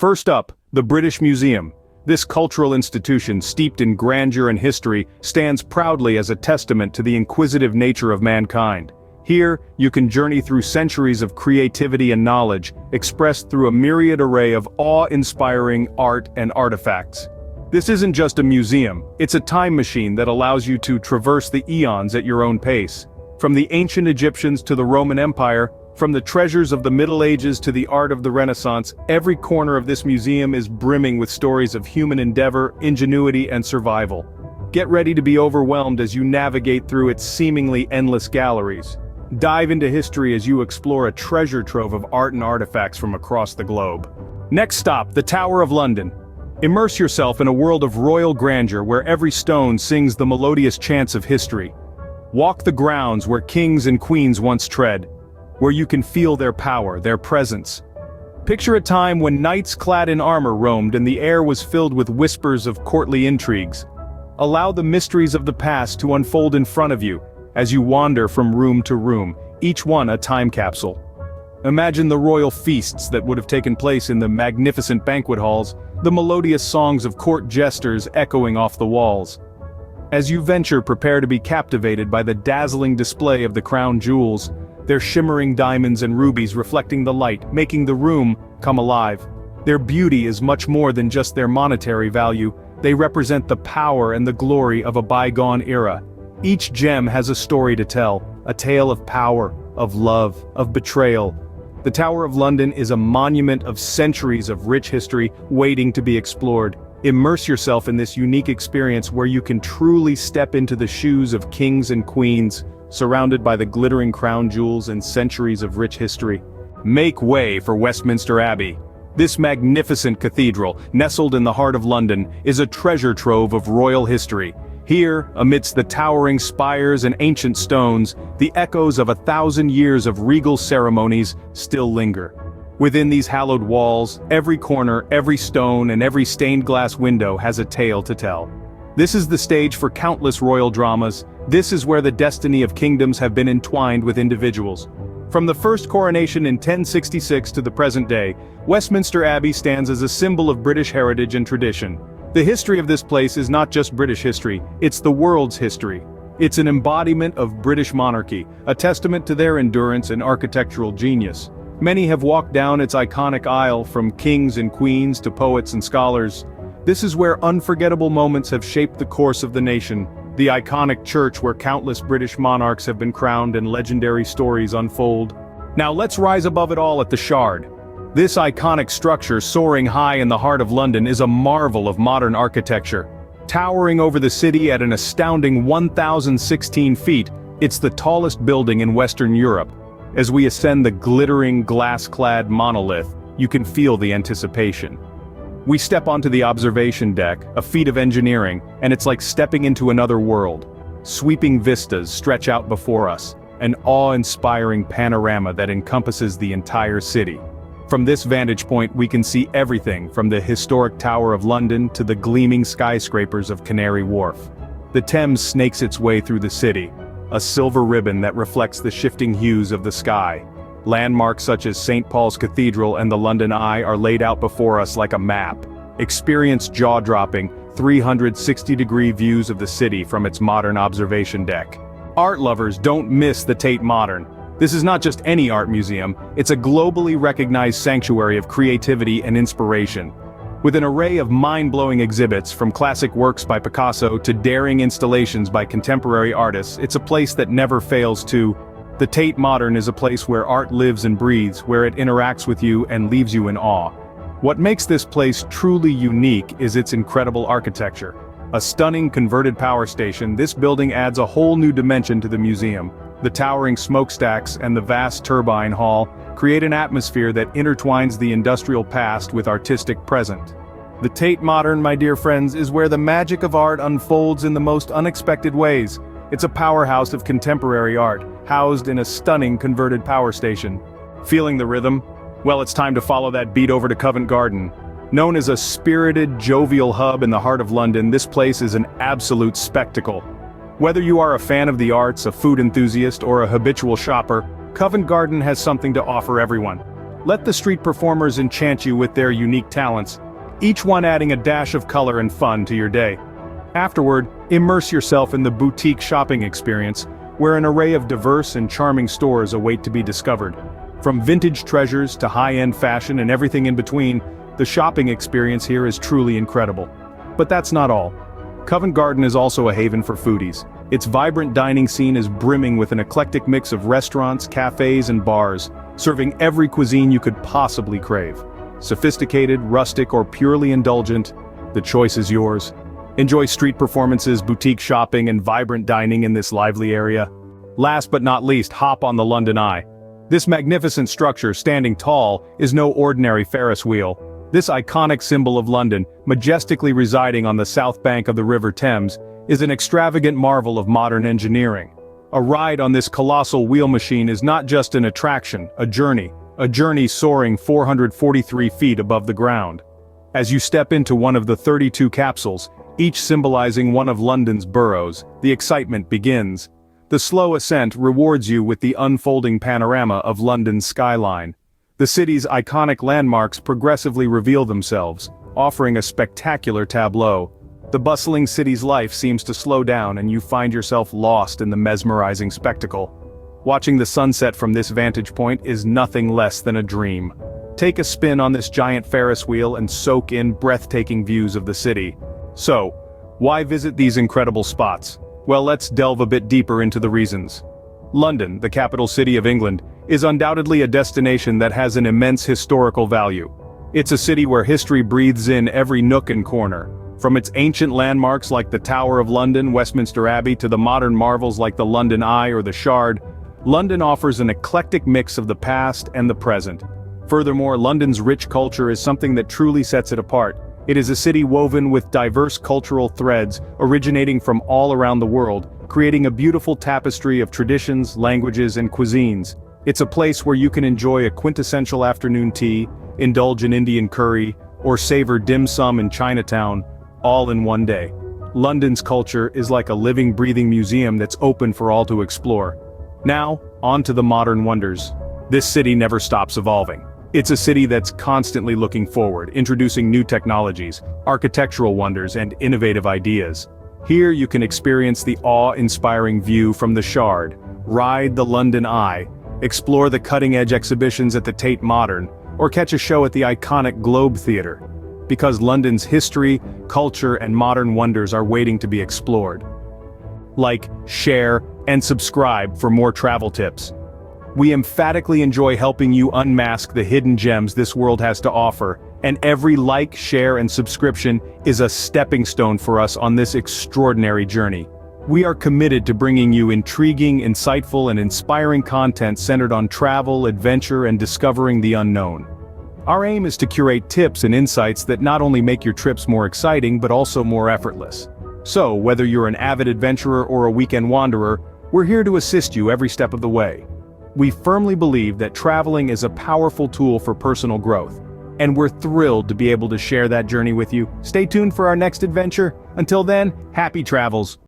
First up, the British Museum. This cultural institution, steeped in grandeur and history, stands proudly as a testament to the inquisitive nature of mankind. Here, you can journey through centuries of creativity and knowledge, expressed through a myriad array of awe-inspiring art and artifacts. This isn't just a museum, it's a time machine that allows you to traverse the eons at your own pace. From the ancient Egyptians to the Roman Empire, from the treasures of the Middle Ages to the art of the Renaissance, every corner of this museum is brimming with stories of human endeavor, ingenuity, and survival. Get ready to be overwhelmed as you navigate through its seemingly endless galleries. Dive into history as you explore a treasure trove of art and artifacts from across the globe. Next stop, the Tower of London. Immerse yourself in a world of royal grandeur where every stone sings the melodious chants of history. Walk the grounds where kings and queens once tread, where you can feel their power, their presence. Picture a time when knights clad in armor roamed and the air was filled with whispers of courtly intrigues. Allow the mysteries of the past to unfold in front of you, as you wander from room to room, each one a time capsule. Imagine the royal feasts that would have taken place in the magnificent banquet halls, the melodious songs of court jesters echoing off the walls. As you venture, prepare to be captivated by the dazzling display of the crown jewels, their shimmering diamonds and rubies reflecting the light, making the room come alive. Their beauty is much more than just their monetary value, they represent the power and the glory of a bygone era. Each gem has a story to tell, a tale of power, of love, of betrayal. The Tower of London is a monument of centuries of rich history waiting to be explored. Immerse yourself in this unique experience where you can truly step into the shoes of kings and queens, surrounded by the glittering crown jewels and centuries of rich history. Make way for Westminster Abbey. This magnificent cathedral, nestled in the heart of London, is a treasure trove of royal history. Here, amidst the towering spires and ancient stones, the echoes of 1,000 years of regal ceremonies still linger. Within these hallowed walls, every corner, every stone, and every stained glass window has a tale to tell. This is the stage for countless royal dramas. This is where the destiny of kingdoms have been entwined with individuals. From the first coronation in 1066 to the present day, Westminster Abbey stands as a symbol of British heritage and tradition. The history of this place is not just British history, it's the world's history. It's an embodiment of British monarchy, a testament to their endurance and architectural genius. Many have walked down its iconic aisle, from kings and queens to poets and scholars. This is where unforgettable moments have shaped the course of the nation, the iconic church where countless British monarchs have been crowned and legendary stories unfold. Now let's rise above it all at the Shard. This iconic structure, soaring high in the heart of London, is a marvel of modern architecture. Towering over the city at an astounding 1,016 feet, it's the tallest building in Western Europe. As we ascend the glittering, glass-clad monolith, you can feel the anticipation. We step onto the observation deck, a feat of engineering, and it's like stepping into another world. Sweeping vistas stretch out before us, an awe-inspiring panorama that encompasses the entire city. From this vantage point we can see everything from the historic Tower of London to the gleaming skyscrapers of Canary Wharf. The Thames snakes its way through the city, a silver ribbon that reflects the shifting hues of the sky. Landmarks such as St. Paul's Cathedral and the London Eye are laid out before us like a map. Experience jaw-dropping, 360-degree views of the city from its modern observation deck. Art lovers, don't miss the Tate Modern. This is not just any art museum, it's a globally recognized sanctuary of creativity and inspiration. With an array of mind-blowing exhibits, from classic works by Picasso to daring installations by contemporary artists, it's a place that never fails to. The Tate Modern is a place where art lives and breathes, where it interacts with you and leaves you in awe. What makes this place truly unique is its incredible architecture. A stunning converted power station, this building adds a whole new dimension to the museum. The towering smokestacks and the vast turbine hall create an atmosphere that intertwines the industrial past with artistic present. The Tate Modern, my dear friends, is where the magic of art unfolds in the most unexpected ways. It's a powerhouse of contemporary art, housed in a stunning converted power station. Feeling the rhythm? Well, it's time to follow that beat over to Covent Garden. Known as a spirited, jovial hub in the heart of London, this place is an absolute spectacle. Whether you are a fan of the arts, a food enthusiast, or a habitual shopper, Covent Garden has something to offer everyone. Let the street performers enchant you with their unique talents, each one adding a dash of color and fun to your day. Afterward, immerse yourself in the boutique shopping experience, where an array of diverse and charming stores await to be discovered. From vintage treasures to high-end fashion and everything in between, the shopping experience here is truly incredible. But that's not all. Covent Garden is also a haven for foodies. Its vibrant dining scene is brimming with an eclectic mix of restaurants, cafes, and bars, serving every cuisine you could possibly crave. Sophisticated, rustic, or purely indulgent, the choice is yours. Enjoy street performances, boutique shopping, and vibrant dining in this lively area. Last but not least, hop on the London Eye. This magnificent structure, standing tall, is no ordinary Ferris wheel. This iconic symbol of London, majestically residing on the south bank of the River Thames, is an extravagant marvel of modern engineering. A ride on this colossal wheel machine is not just an attraction, a journey soaring 443 feet above the ground. As you step into one of the 32 capsules, each symbolizing one of London's boroughs, the excitement begins. The slow ascent rewards you with the unfolding panorama of London's skyline. The city's iconic landmarks progressively reveal themselves, offering a spectacular tableau. The bustling city's life seems to slow down and you find yourself lost in the mesmerizing spectacle. Watching the sunset from this vantage point is nothing less than a dream. Take a spin on this giant Ferris wheel and soak in breathtaking views of the city. So, why visit these incredible spots? Well, let's delve a bit deeper into the reasons. London, the capital city of England, is undoubtedly a destination that has an immense historical value. It's a city where history breathes in every nook and corner. From its ancient landmarks like the Tower of London, Westminster Abbey, to the modern marvels like the London Eye or the Shard, London offers an eclectic mix of the past and the present. Furthermore, London's rich culture is something that truly sets it apart. It is a city woven with diverse cultural threads originating from all around the world, creating a beautiful tapestry of traditions, languages, and cuisines. It's a place where you can enjoy a quintessential afternoon tea, indulge in Indian curry, or savor dim sum in Chinatown, all in one day. London's culture is like a living, breathing museum that's open for all to explore. Now, on to the modern wonders. This city never stops evolving. It's a city that's constantly looking forward, introducing new technologies, architectural wonders, and innovative ideas. Here you can experience the awe-inspiring view from the Shard, ride the London Eye, explore the cutting-edge exhibitions at the Tate Modern, or catch a show at the iconic Globe Theatre. Because London's history, culture, and modern wonders are waiting to be explored. Like, share, and subscribe for more travel tips. We emphatically enjoy helping you unmask the hidden gems this world has to offer, and every like, share, and subscription is a stepping stone for us on this extraordinary journey. We are committed to bringing you intriguing, insightful, and inspiring content centered on travel, adventure, and discovering the unknown. Our aim is to curate tips and insights that not only make your trips more exciting but also more effortless. So, whether you're an avid adventurer or a weekend wanderer, we're here to assist you every step of the way. We firmly believe that traveling is a powerful tool for personal growth, and we're thrilled to be able to share that journey with you. Stay tuned for our next adventure. Until then, happy travels.